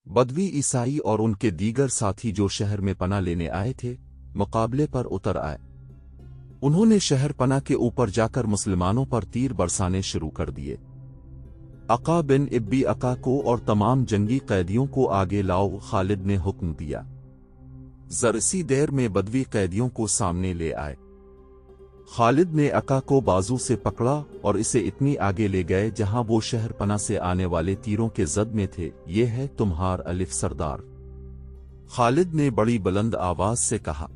बदवी ईसाई और उनके दीगर साथी जो शहर में पनाह लेने आए थे, मुकाबले पर उतर आए। उन्होंने शहर पनाह के ऊपर जाकर मुसलमानों पर तीर बरसाने शुरू कर दिए। अका बिन इब्बी अका को और तमाम जंगी कैदियों को आगे लाओ, खालिद ने हुक्म दिया। जरसी देर में बदवी कैदियों को सामने ले आए। खालिद ने अका को बाजू से पकड़ा और इसे इतनी आगे ले गए जहां वो शहर पनाह से आने वाले तीरों के जद में थे। ये है तुम्हार अलिफ सरदार। खालिद ने बड़ी बुलंद आवाज से कहा,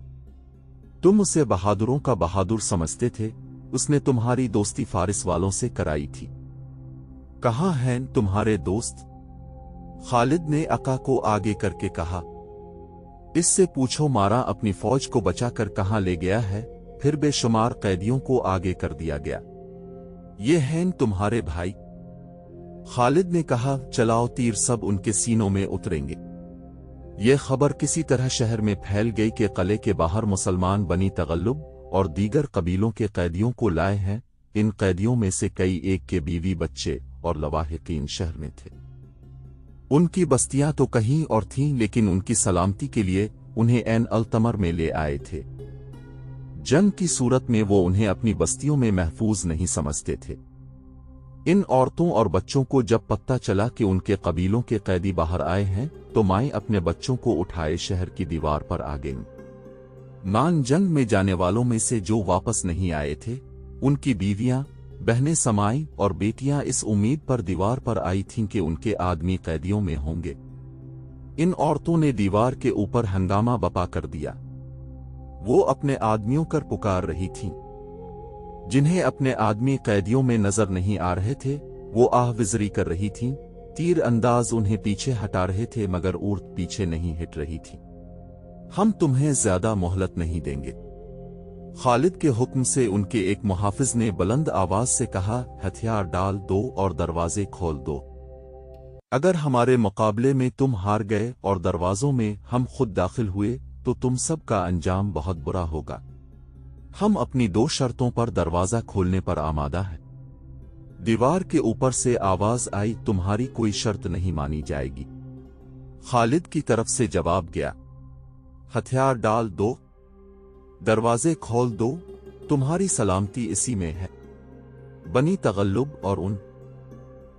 तुम उसे बहादुरों का बहादुर समझते थे, उसने तुम्हारी दोस्ती फारिस वालों से कराई थी। कहाँ हैं तुम्हारे दोस्त? खालिद ने अका को आगे करके कहा, इससे पूछो मारा अपनी फौज को बचाकर कहाँ ले गया है। फिर बेशुमार कैदियों को आगे कर दिया गया। ये हैं तुम्हारे भाई? खालिद ने कहा, चलाओ तीर सब उनके सीनों में उतरेंगे। ये खबर किसी तरह शहर में फैल गई कि किले के बाहर मुसलमान बनी तगल्लुब और दीगर कबीलों के कैदियों को लाए हैं। इन कैदियों में से कई एक के बीवी बच्चे और लवाहिकीन शहर में थे। उनकी बस्तियां तो कहीं और थीं, लेकिन उनकी सलामती के लिए उन्हें ऐन अल-तमर में ले आए थे। जंग की सूरत में वो उन्हें अपनी बस्तियों में महफूज नहीं समझते थे। इन औरतों और बच्चों को जब पता चला कि उनके कबीलों के कैदी बाहर आए हैं, तो माएं अपने बच्चों को उठाए शहर की दीवार पर आ गईं। मान जंग में जाने वालों में से जो वापस नहीं आए थे, उनकी बीवियां, बहनें समाई और बेटियां इस उम्मीद पर दीवार पर आई थीं कि उनके आदमी कैदियों में होंगे। इन औरतों ने दीवार के ऊपर हंगामा बपा कर दिया। वो अपने आदमियों कर पुकार रही थीं। जिन्हें अपने आदमी कैदियों में नजर नहीं आ रहे थे, वो आहविजरी कर रही थीं। तीर अंदाज उन्हें पीछे हटा रहे थे, मगर ऊर्त पीछे नहीं हिट रही थी। हम तुम्हें ज्यादा मोहलत नहीं देंगे। खालिद के हुक्म से उनके एक मुहाफिज ने बुलंद आवाज से कहा, हथियार डाल दो और दरवाजे खोल दो। अगर हमारे मुकाबले में तुम हार गए और दरवाजों में हम खुद दाखिल हुए तो तुम सब का अंजाम बहुत बुरा होगा। हम अपनी 2 शर्तों पर दरवाजा खोलने पर आमादा है। दीवार के ऊपर से आवाज आई, तुम्हारी कोई शर्त नहीं मानी जाएगी। खालिद की तरफ से जवाब गया, हथियार डाल दो, दरवाजे खोल दो, तुम्हारी सलामती इसी में है। बनी तगल्लुब और उन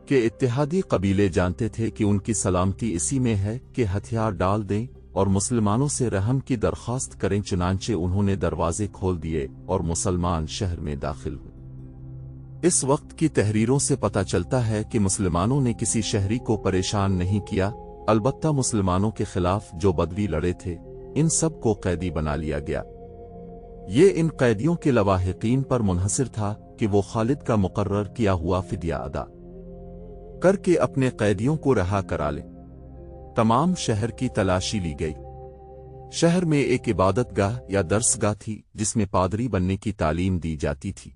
के इत्तेहादी कबीले जानते थे कि उनकी सलामती इसी में है कि हथियार डाल दें और मुसलमानों से रहम की दरख्वास्त करें। चुनांचे उन्होंने दरवाजे खोल दिए और मुसलमान शहर में दाखिल हुए। इस वक्त की तहरीरों से पता चलता है कि मुसलमानों ने किसी शहरी को परेशान नहीं किया, अलबत्ता मुसलमानों के खिलाफ जो बदवी लड़े थे, इन सब को कैदी बना लिया गया। ये इन कैदियों के लवाहिकीन पर मुनहसिर था कि वो खालिद का मुकर्रर किया हुआ फिदिया अदा करके अपने कैदियों को रहा करा लें। तमाम शहर की तलाशी ली गई। शहर में एक इबादतगाह या दर्सगाह थी जिसमें पादरी बनने की तालीम दी जाती थी।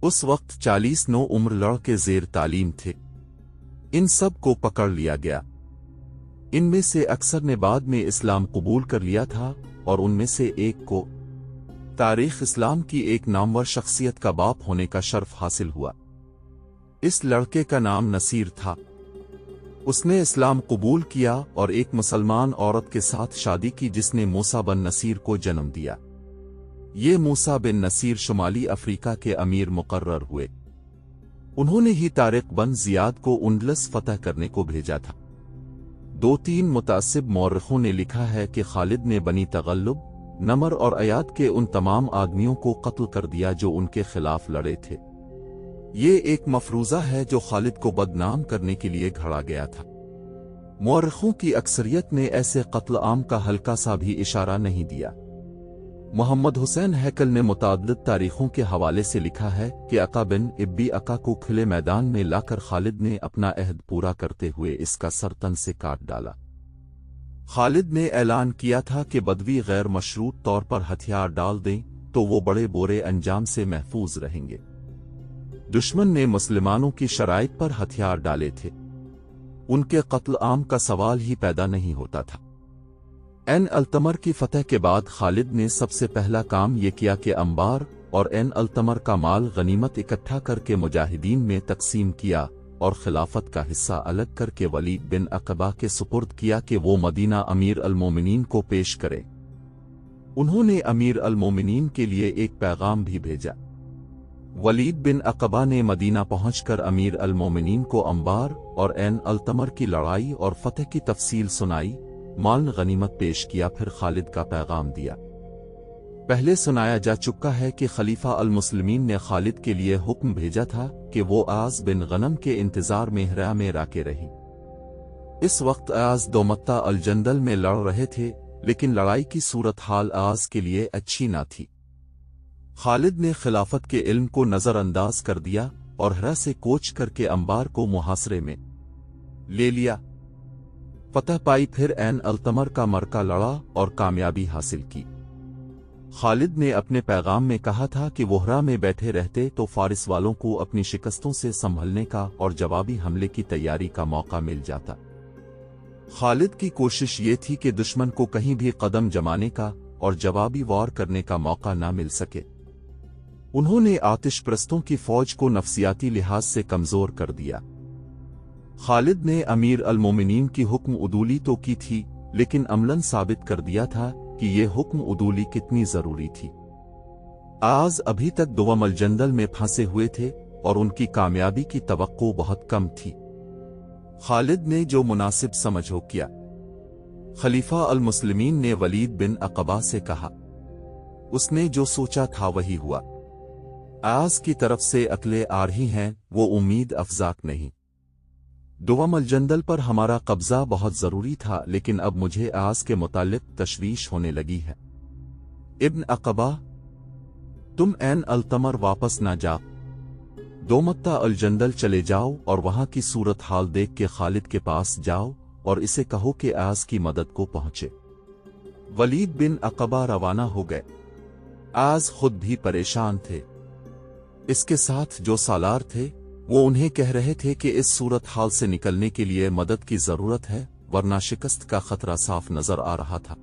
उस वक्त 40 नौ उम्र लड़के ज़ेर तालीम थे। इन सब को पकड़ लिया गया। इनमें से अक्सर ने बाद में इस्लाम कबूल कर लिया था और उनमें से एक को तारीख इस्लाम की एक नामवर शख्सियत का बाप होने का शर्फ हासिल हुआ। इस लड़के का नाम नसीर था। उसने इस्लाम कबूल किया और एक मुसलमान औरत के साथ शादी की जिसने मूसा बिन नसीर को जन्म दिया। ये मूसा बिन नसीर शुमाली अफ्रीका के अमीर मुकर्रर हुए। उन्होंने ही तारिक बिन जियाद को उंडलस फतह करने को भेजा था। 2-3 मुतासिब मौरखों ने लिखा है कि खालिद ने बनी तगल्लुब, नमर और अयाद के उन तमाम आदमियों को कत्ल कर दिया जो उनके खिलाफ लड़े थे। ये एक मफरूजा है जो खालिद को बदनाम करने के लिए घड़ा गया था। मौरखों की अक्सरियत ने ऐसे कत्ल आम का हल्का सा भी इशारा नहीं दिया। मोहम्मद हुसैन हैकल ने मुताद्दिद तारीखों के हवाले से लिखा है कि अका बिन इब्बी अका को खुले मैदान में लाकर खालिद ने अपना अहद पूरा करते हुए इसका सर तन से काट डाला। खालिद ने ऐलान किया था कि बदवी गैर मशरूत तौर पर हथियार डाल दें तो वो बड़े बुरे अंजाम से महफूज रहेंगे। दुश्मन ने मुसलमानों की शराइत पर हथियार डाले थे। उनके कत्ल आम का सवाल ही पैदा नहीं होता था। एन अल्तमर की फतह के बाद खालिद ने सबसे पहला काम यह किया कि अंबार और एन अल्तमर का माल गनीमत इकट्ठा करके मुजाहिदीन में तकसीम किया और खिलाफत का हिस्सा अलग करके वलीद बिन अक़बा के सुपुर्द किया कि वो मदीना अमीर अल-मोमिनीन को पेश करे। उन्होंने अमीर अल-मोमिनीन के लिए एक पैगाम भी भेजा। वलीद बिन अक़बा ने मदीना पहुंचकर अमीर अल-मोमिनीन को अंबार और ऐन अल-तमर की लड़ाई और फतह की तफसील सुनाई, माल गनीमत पेश किया, फिर खालिद का पैगाम दिया। पहले सुनाया जा चुका है कि खलीफा अल-मुस्लिमीन ने खालिद के लिए हुक्म भेजा था कि वो आज़ बिन गनम के इंतजार में हिरा में राके रही। इस वक्त आज़ दोमत्ता अल-जंदल में लड़ रहे थे, लेकिन लड़ाई की सूरत हाल आज़ के लिए अच्छी ना थी। खालिद ने खिलाफत के इल्म को नजरअंदाज कर दिया और हिरा से कोच करके अंबार को मुहासरे में ले लिया, फतह पाई, फिर ऐन अल-तमर का मरका लड़ा और कामयाबी हासिल की। खालिद ने अपने पैगाम में कहा था कि वो हिरा में बैठे रहते तो फारिस वालों को अपनी शिकस्तों से संभलने का और जवाबी हमले की तैयारी का मौका मिल जाता। खालिद की कोशिश ये थी कि दुश्मन को कहीं भी कदम जमाने का और जवाबी वार करने का मौका ना मिल सके। उन्होंने आतिश प्रस्तों की फौज को नफसियाती लिहाज से कमजोर कर दिया। खालिद ने अमीर अल-मोमिनीन की हुक्म उदूली तो की थी, लेकिन अमलन साबित कर दिया था कि ये हुक्म उदूली कितनी जरूरी थी। आज़ अभी तक दुवम अल-जंदल में फंसे हुए थे और उनकी कामयाबी की तवक्को बहुत कम थी। खालिद ने जो मुनासिब समझो किया। खलीफा अल-मुस्लिमीन ने वलीद बिन अक़बा से कहा। उसने जो सोचा था वही हुआ। आज़ की तरफ से अकले आ रही हैं, वो उम्मीद अफजाक नहीं। दुवम अल-जंदल पर हमारा कब्जा बहुत जरूरी था, लेकिन अब मुझे आज़ के मुतालिक तशवीश होने लगी है। इब्न अक़बा, तुम ऐन अल-तमर वापस ना जाओ, दोमत्ता अल-जंदल चले जाओ और वहां की सूरत हाल देख के खालिद के पास जाओ और इसे कहो कि आज़ की मदद को पहुंचे। वलीद बिन अक़बा रवाना हो गए। आज़ खुद भी परेशान थे। इसके साथ जो सालार थे वो उन्हें कह रहे थे कि इस सूरत हाल से निकलने के लिए मदद की जरूरत है, वरना शिकस्त का खतरा साफ नजर आ रहा था।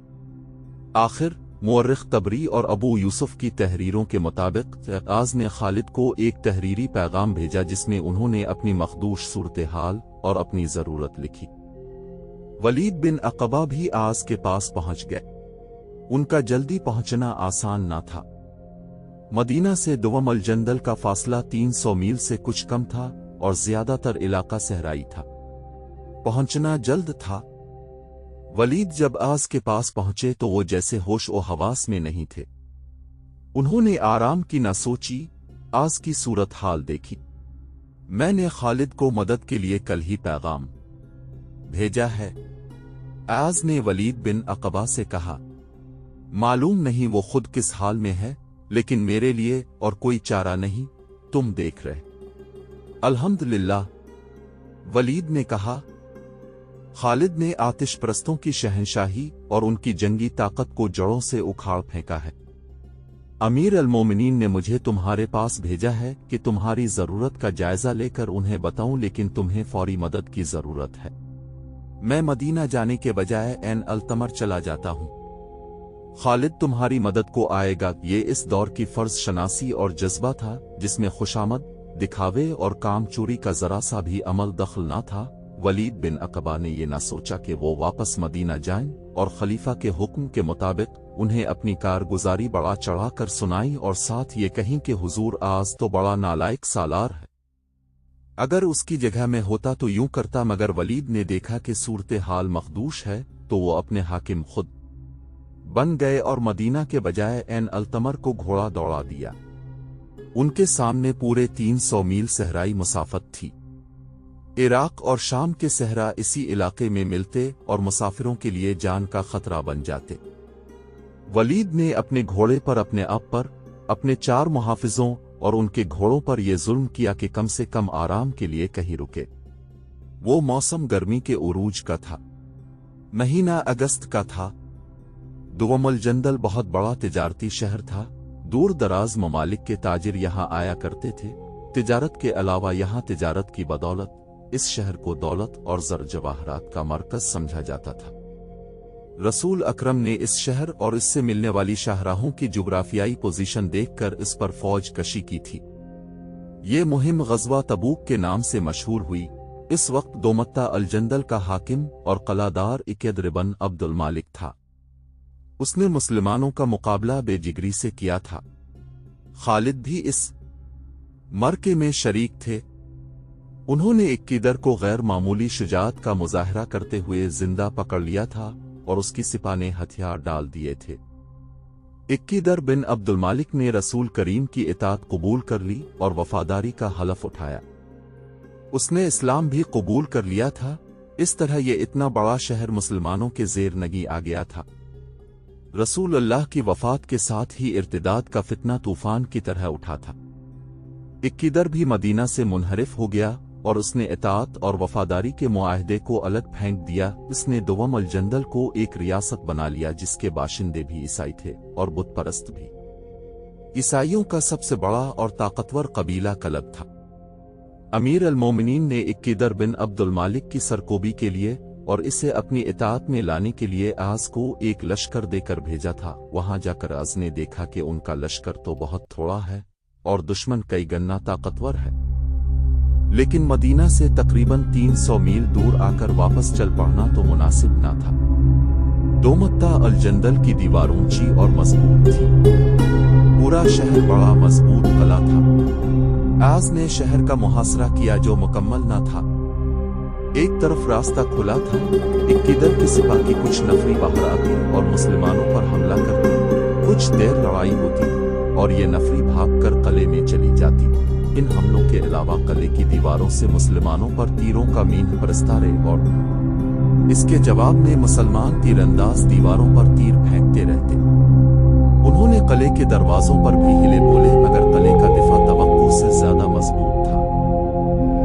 आखिर मुअर्रिख तबरी और अबू यूसुफ की तहरीरों के मुताबिक आज़ ने खालिद को एक तहरीरी पैगाम भेजा जिसमें उन्होंने अपनी मखदूश सूरत हाल और अपनी जरूरत लिखी। वलीद बिन अक़बा भी आज़ के पास पहुंच गए। उनका जल्दी पहुंचना आसान ना था। मदीना से दुवम अल-जंदल का फासला 300 मील से कुछ कम था और ज्यादातर इलाका सहराई था। पहुंचना जल्द था। वलीद जब आज़ के पास पहुंचे तो वो जैसे होश और हवास में नहीं थे। उन्होंने आराम की न सोची, आज़ की सूरत हाल देखी। मैंने खालिद को मदद के लिए कल ही पैगाम भेजा है। आज़ ने वलीद बिन अक़बा से कहा। मालूम नहीं वो खुद किस हाल में है, लेकिन मेरे लिए और कोई चारा नहीं, तुम देख रहे। अल्हम्दुलिल्लाह, वलीद ने कहा। खालिद ने आतिश प्रस्तों की शहंशाही और उनकी जंगी ताकत को जड़ों से उखाड़ फेंका है। अमीर अल-मोमिनीन ने मुझे तुम्हारे पास भेजा है कि तुम्हारी जरूरत का जायजा लेकर उन्हें बताऊं, लेकिन तुम्हें फौरी मदद की जरूरत है। मैं मदीना जाने के बजाय ऐन अल-तमर चला जाता हूं। खालिद तुम्हारी मदद को आएगा। ये इस दौर की फर्ज शनासी और जज्बा था जिसमें खुशामद, दिखावे और काम चोरी का जरा सा भी अमल दखल ना था। वलीद बिन अक़बा ने ये ना सोचा कि वो वापस मदीना जाएं और खलीफा के हुक्म के मुताबिक उन्हें अपनी कारगुजारी बढ़ा चढ़ा कर सुनाई और साथ ये कहीं कि हुजूर आज़ तो बड़ा नालायक सालार है, अगर उसकी जगह में होता तो यूं करता। मगर वलीद ने देखा कि सूरत हाल मखदूश है तो वो अपने हाकिम खुद बन गए और मदीना के बजाय ऐन अल-तमर को घोड़ा दौड़ा दिया। उनके सामने पूरे 300 मील सहराई मुसाफत थी। इराक और शाम के सहरा इसी इलाके में मिलते और मुसाफिरों के लिए जान का खतरा बन जाते। वलीद ने अपने घोड़े पर अपने आप पर, अपने 4 मुहाफिजों और उनके घोड़ों पर यह जुल्म किया कि कम से कम आराम के लिए कहीं रुके। वो मौसम गर्मी के उरूज का था, महीना अगस्त का था। दुवम अल-जंदल बहुत बड़ा तिजारती शहर था। दूर दराज ममालिक के ताजिर यहाँ आया करते थे। तिजारत के अलावा यहाँ तिजारत की बदौलत इस शहर को दौलत और ज़र जवाहरात का मरकज समझा जाता था। रसूल अकरम ने इस शहर और इससे मिलने वाली शाहराहों की जुग्राफियाई पोजीशन देखकर इस पर फौज कशी की थी। ये मुहिम ग़ज़वा तबूक के नाम से मशहूर हुई। इस वक्त दोमत्ता अल-जंदल का हाकिम और कलादार इक़्क़िदर बिन अब्दुल मालिक था। उसने मुसलमानों का मुकाबला बेजिगरी से किया था। खालिद भी इस मरके में शरीक थे। उन्होंने इक़्क़िदर को गैर मामूली शुजाअत का मुजाहरा करते हुए जिंदा पकड़ लिया था और उसकी सिपा ने हथियार डाल दिए थे। इक़्क़िदर बिन अब्दुल मालिक ने रसूल करीम की इताअत कबूल कर ली और वफादारी का हलफ उठाया। उसने इस्लाम भी कबूल कर लिया था। इस तरह ये इतना बड़ा शहर मुसलमानों के ज़ेर नगी आ गया था। रसूल अल्लाह की वफात के साथ ही इर्तिदाद का फितना तूफान की तरह उठा था। इक़्क़िदर भी मदीना से मुनहरिफ हो गया और उसने इताअत और वफादारी के मुआहदे को अलग फेंक दिया। उसने दुवम अल-जंदल को एक रियासत बना लिया जिसके बाशिंदे भी ईसाई थे और बुत परस्त भी। ईसाइयों का सबसे बड़ा और ताकतवर कबीला कलब था। अमीर अल-मोमिनीन ने इक़्क़िदर बिन अब्दुल मालिक की सरकोबी के लिए और इसे अपनी इताअत में लाने के लिए आज को एक लश्कर देकर भेजा था। वहां जाकर आज ने देखा कि उनका लश्कर तो बहुत थोड़ा है और दुश्मन कई गन्ना ताकतवर है, लेकिन मदीना से तकरीबन 300 मील दूर आकर वापस चल पड़ना तो मुनासिब ना था। दोमत्ता अल-जंदल की दीवार ऊंची और मजबूत थी। पूरा शहर बड़ा मजबूत किला था। आज ने शहर का मुहासरा किया जो मुकम्मल ना था। एक तरफ रास्ता खुला था। इक़्क़िदर की सिपा की कुछ नफरी बाहर आती और मुसलमानों पर हमला करती। कुछ देर लड़ाई होती और ये नफरी भागकर किले में चली जाती। इन हमलों के अलावा किले की दीवारों से मुसलमानों पर तीरों का मीन बरसता रहे और इसके जवाब में मुसलमान तीरंदाज दीवारों पर तीर फेंकते रहते। उन्होंने किले के दरवाजों पर भी हिले बोले मगर किले का दिफा तवक्को से ज्यादा मजबूत था।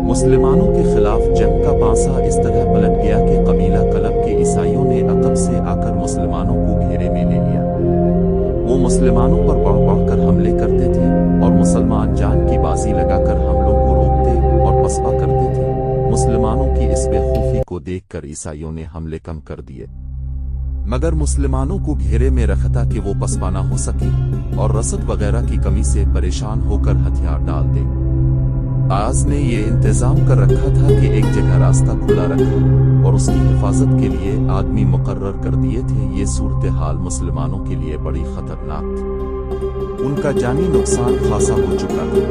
मुसलमानों के खिलाफ जंग का पांसा इस तरह पलट गया कि कबीला कलब के ईसाइयों ने अकब से आकर मुसलमानों को घेरे में ले लिया। वो मुसलमानों पर बढ़ बढ़कर हमले करते थे और मुसलमान जान की बाजी लगाकर हमलों को रोकते और पसपा करते थे। मुसलमानों की इस बेखौफी को देखकर ईसाइयों ने हमले कम कर दिए, मगर मुसलमानों को घेरे में रखा था कि वो पसपा ना हो सकी और रसद वगैरह की कमी से परेशान होकर हथियार डाल दे। आज ने ये इंतजाम कर रखा था कि एक जगह रास्ता खुला रखा और उसकी हिफाजत के लिए आदमी मुकर्रर कर दिए थे। ये सूरत हाल मुसलमानों के लिए बड़ी खतरनाक थी। उनका जानी नुकसान खासा हो चुका था।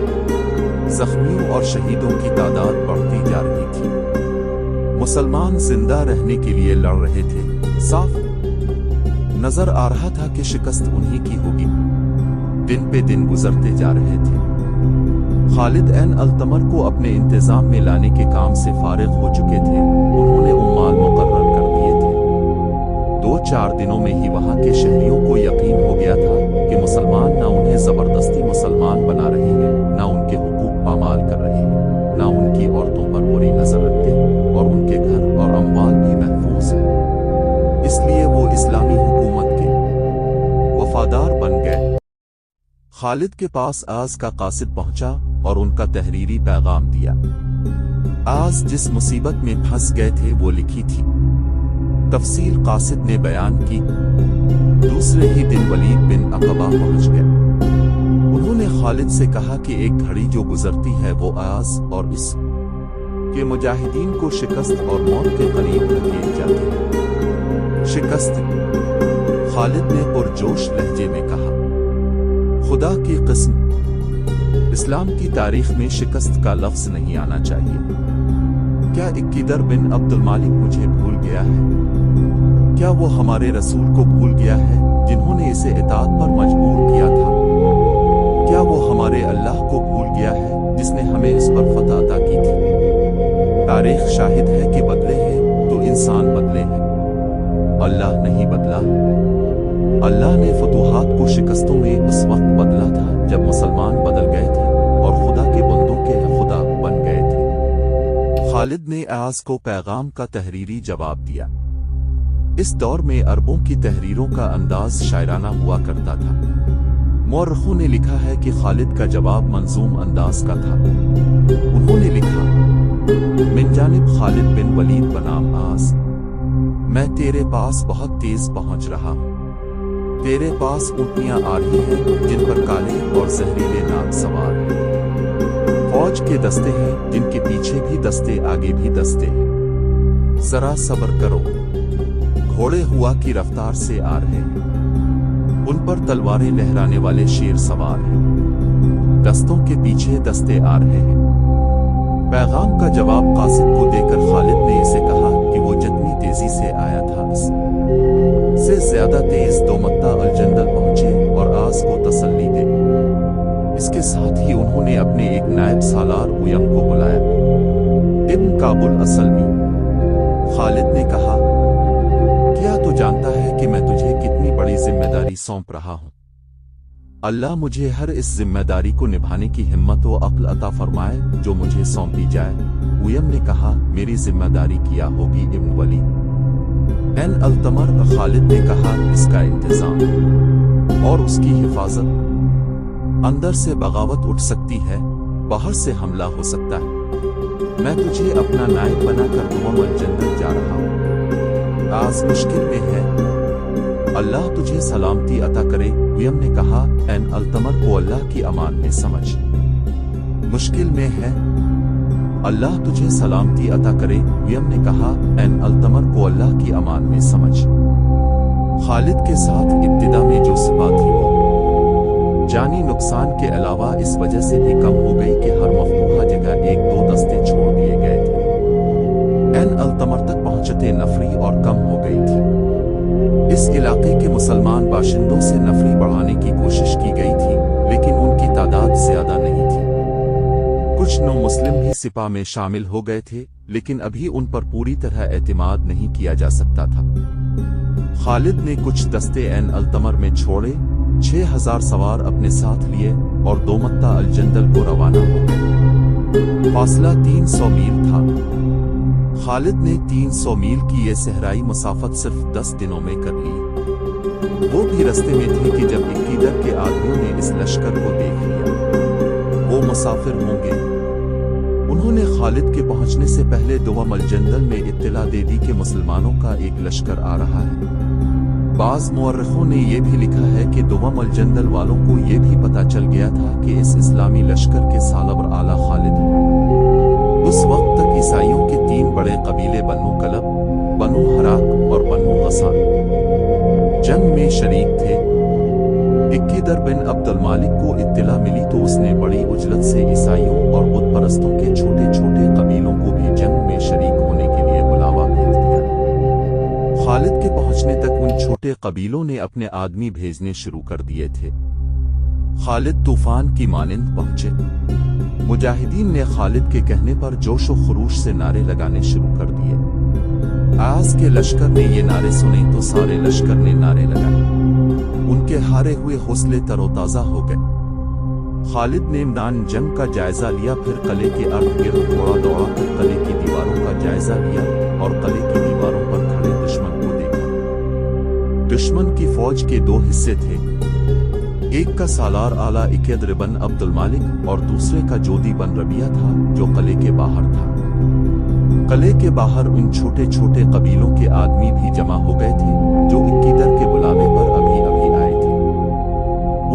जख्मियों और शहीदों की तादाद बढ़ती जा रही थी। मुसलमान जिंदा रहने के लिए लड़ रहे थे। साफ नजर आ रहा था कि शिकस्त उन्हीं की होगी। दिन पे दिन गुजरते जा रहे थे। खालिद एन अल-तमर को अपने इंतजाम में लाने के काम से फारिग हो चुके थे। उन्होंने उम्माल मुकर्रर कर दिए थे। 2-4 दिनों में ही वहां के शहरियों को यकीन हो गया था कि मुसलमान ना उन्हें जबरदस्ती मुसलमान बना रहे हैं, ना उनके हुकूक पामाल कर रहे हैं, ना उनकी औरतों पर बुरी नजर रखते और उनके घर और अम्वाल भी महफूज हैं। इसलिए वो इस्लामी हुकूमत के वफादार बन गए। खालिद के पास आज का कासिद पहुंचा और उनका तहरीरी पैगाम दिया। आज जिस मुसीबत में फंस गए थे वो लिखी थी। तफसील कासिद ने बयान की। दूसरे ही दिन वलीद बिन अक़बा पहुंच गए। उन्होंने खालिद से कहा कि एक घड़ी जो गुजरती है वो आज और इस के मुजाहिदीन को शिकस्त और मौत के करीब धकेल जाती है। शिकस्त, खालिद ने पुरजोश लहजे में कहा। खुदा की कसम, इस्लाम की तारीख में शिकस्त का लफ्ज नहीं आना चाहिए। क्या इक़्क़िदर बिन अब्दुल मालिक मुझे भूल गया है? क्या वो हमारे रसूल को भूल गया है जिन्होंने इसे इताअत पर मजबूर किया था? क्या वो हमारे अल्लाह को भूल गया है जिसने हमें इस पर फतह अता की थी? तारीख शाहिद है कि बदले हैं तो इंसान बदले हैं, अल्लाह नहीं बदला। अल्लाह ने फतूहात को शिकस्तों में उस वक्त बदला था जब मुसलमान बदल गए थे और खुदा के बंदों के खुदा बन गए थे। खालिद ने आज को पैगाम का तहरीरी जवाब दिया। इस दौर में अरबों की तहरीरों का अंदाज शायराना हुआ करता था। मौरखों ने लिखा है कि खालिद का जवाब मंजूम अंदाज का था। उन्होंने लिखा, मिन जानिब खालिद बिन वलीद बनाम आज, मैं तेरे पास बहुत तेज पहुंच रहा हूं। तेरे पास ऊँटियां आ रही हैं जिन पर काले और जहरीले नाग सवार हैं। फौज के दस्ते हैं जिनके पीछे भी दस्ते आगे भी दस्ते हैं। जरा सब्र करो, घोड़े हुआ की रफ्तार से आ रहे हैं, उन पर तलवारें लहराने वाले शेर सवार हैं, दस्तों के पीछे दस्ते आ रहे हैं। पैगाम का जवाब कासिद को देकर खालिद ने इसे कहा कि वो जितनी तेजी से आया था से ज्यादा तेज दोमत्ता अल-जंदल पहुंचे और आस को तसल्ली दे। इसके साथ ही उन्होंने अपने एक नायब सालार उयम को बुलाया। इब्न काबुल असलमी, खालिद ने कहा, क्या तू जानता है कि मैं तुझे कितनी बड़ी जिम्मेदारी सौंप रहा हूं? अल्लाह मुझे हर इस जिम्मेदारी को निभाने की हिम्मत व अक्ल अता फरमाए जो मुझे सौंपी जाए। उयम ने कहा, मेरी जिम्मेदारी किया होगी इब्न वलीद। एन अल-तमर खालिद ने कहा, इसका इंतजाम और उसकी हिफाजत। अंदर से बगावत उठ सकती है, बाहर से हमला हो सकता है। मैं तुझे अपना नायब बनाकर दुआ अल-जन्नत जा रहा हूं। आज मुश्किल में है, अल्लाह तुझे सलामती अता करे। उयम ने कहा, एन अल-तमर को अल्लाह की अमान में समझ। मुश्किल में है, अल्लाह तुझे सलामती अता करे। उयम ने कहा, एन अल-तमर को अल्लाह की अमान में समझ। खालिद के साथ इब्तिदा में जो सिफा थी वो जानी नुकसान के अलावा इस वजह से भी कम हो गई कि हर मफतूहा जगह एक दो दस्ते छोड़ दिए गए थे। एन अल-तमर तक पहुंचते नफरी और कम हो गई थी। इस इलाके के मुसलमान बाशिंदों से नफरी बढ़ाने की कोशिश की गई थी, लेकिन उनकी तादाद ज्यादा नहीं थी। कुछ नो मुस्लिम भी सिपा में शामिल हो गए थे, लेकिन अभी उन पर पूरी तरह एतमाद नहीं किया जा सकता था। खालिद ने कुछ दस्ते एन अल-तमर में छोड़े, 6000 सवार अपने साथ लिए और दोमत्ता अल-जंदल को रवाना हो गए। फासला 300 मील था। खालिद ने 300 मील की ये सहराई मुसाफत सिर्फ 10 दिनों में कर ली। वो भी रास्ते में थे कि जब इक्कीदर के आदमियों ने इस लश्कर को देख लिया। वो मुसाफिर होंगे। उन्होंने खालिद के पहुंचने से पहले दुवम अल-जंदल में इत्तला दे दी कि मुसलमानों का एक लश्कर आ रहा है। बाज मुअर्रिखों ने यह भी लिखा है कि दुवम अल-जंदल वालों को यह भी पता चल गया था कि इस इस्लामी लश्कर के सालबर आला खालिद है। उस वक्त तक ईसाइयों के 3 बड़े कबीले बनु कलब, बनु हराक और बनु गसान जंग में शरीक थे। इक्कीदर बिन अब्दुल मालिक को इत्तला मिली तो उसने बड़ी उजलत से ईसाइयों और बुत परस्तों के छोटे छोटे कबीलों को भी जंग में शरीक होने के लिए बुलावा भेज दिया। खालिद के पहुंचने तक उन छोटे कबीलों ने अपने आदमी भेजने शुरू कर दिए थे। खालिद तूफान की मानिंद पहुंचे। मुजाहिदीन ने खालिद के कहने पर जोश व खरूश से नारे लगाने शुरू कर दिए। आज के लश्कर ने ये नारे सुने तो सारे लश्कर ने नारे लगाए। उनके हारे हुए हौसले तरोताजा हो गए। खालिद ने मैदान जंग का जायजा लिया, फिर किले के अर्द गिर्द दौड़ा दौड़ा कर किले की दीवारों का जायजा लिया और किले की दीवारों पर खड़े दुश्मन को देखा। दुश्मन की फौज के 2 हिस्से थे। एक का सालार आला इक्कीदर बिन अब्दुल मालिक और दूसरे का जोदी बिन रबिया था जो किले के बाहर था। किले के बाहर उन छोटे छोटे कबीलों के आदमी भी जमा हो गए थे जो इक्कीदर के बुलावे पर अभी अभी आए थे।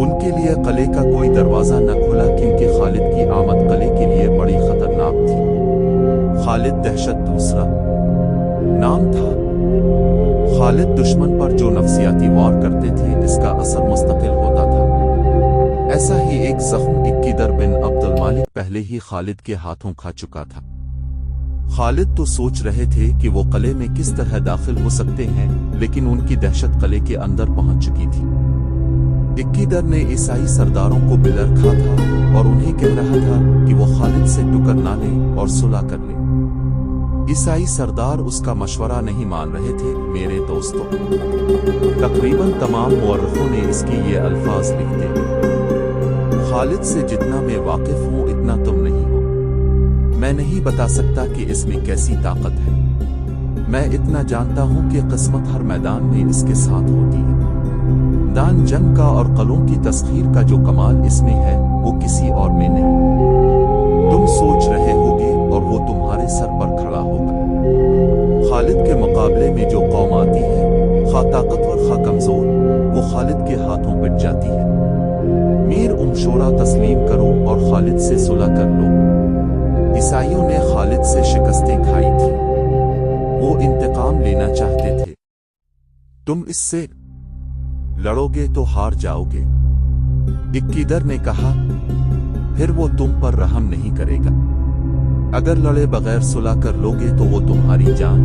उनके लिए किले का कोई दरवाजा न खुला क्योंकि खालिद की आमद किले के लिए बड़ी खतरनाक थी। खालिद दहशत दूसरा नाम था। खालिद दुश्मन पर जो नफ्सियाती वार करते थे इसका असर मुस्तकिल होता था। ऐसा ही एक जख्म इक्कीदर बिन अब्दुल मालिक पहले ही खालिद के हाथों खा चुका था। खालिद तो सोच रहे थे कि वो किले में किस तरह दाखिल हो सकते हैं, लेकिन उनकी दहशत किले के अंदर पहुंच चुकी थी। इक्कीदर ने ईसाई सरदारों को बिलर खा था और उन्हें कह रहा था कि वो खालिद से टुकर ना ले और सुलह कर ले। ईसाई सरदार उसका मशवरा नहीं मान रहे थे। मेरे दोस्तों, तकरीबन तमाम मुअर्रिखों ने इसके ये अल्फाज लिखते, खालिद से जितना मैं वाकिफ हूं इतना तुम नहीं हो। मैं नहीं बता सकता कि इसमें कैसी ताकत है। मैं इतना जानता हूं कि किस्मत हर मैदान में इसके साथ होती है। दान जंग का और कलों की तस्खीर का जो कमाल इसमें है वो किसी और में नहीं। तुम सोच रहे होगे और वो तुम्हारे सर पर खड़ा होगा। खालिद के मुकाबले में जो कौम आती है, खा ताकतवर खा कमजोर, वो खालिद के हाथों पिट जाती है। मीर उमशोरा तस्लीम करो और खालिद से सुलह कर लो। عیسائیوں نے خالد سے شکستیں کھائی تھیں، وہ انتقام لینا چاہتے تھے۔ تم اس سے لڑو گے تو ہار جاؤ گے، عقیدر نے کہا، پھر وہ تم پر رحم نہیں کرے گا۔ اگر لڑے بغیر صلح کر لوگے تو وہ تمہاری جان،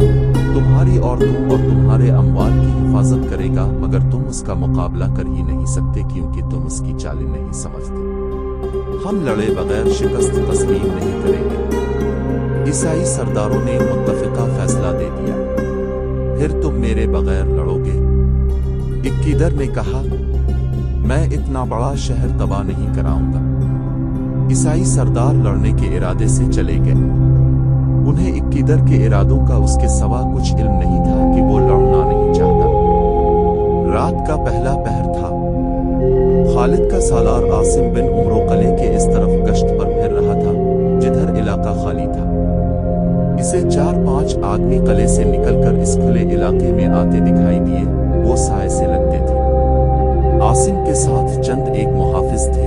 تمہاری عورتوں اور تمہارے اموال کی حفاظت کرے گا، مگر تم اس کا مقابلہ کر ہی نہیں سکتے کیونکہ تم اس کی چالیں نہیں سمجھتے۔ ہم لڑے بغیر شکست تسلیم نہیں کریں گے۔ عیسائی سرداروں نے متفقہ فیصلہ دے دیا، پھر تم میرے بغیر لڑو گے؟ عقیدر نے کہا، میں اتنا بڑا شہر تباہ نہیں کراؤں گا۔ عیسائی سردار لڑنے کے ارادے سے چلے گئے۔ انہیں عقیدر کے ارادوں کا اس کے سوا کچھ علم نہیں تھا کہ وہ لڑنا نہیں چاہتا۔ رات کا پہلا پہر تھا۔ خالد کا سالار عاصم بن عمرو قلعے کے اس طرف گشت پر پھر رہا تھا جدھر علاقہ خالی تھا۔ اسے 4-5 آدمی قلعے سے نکل کر اس کھلے علاقے میں آتے دکھائی دیے، وہ سائے سے لگتے تھے۔ عاصم کے ساتھ چند ایک محافظ تھے۔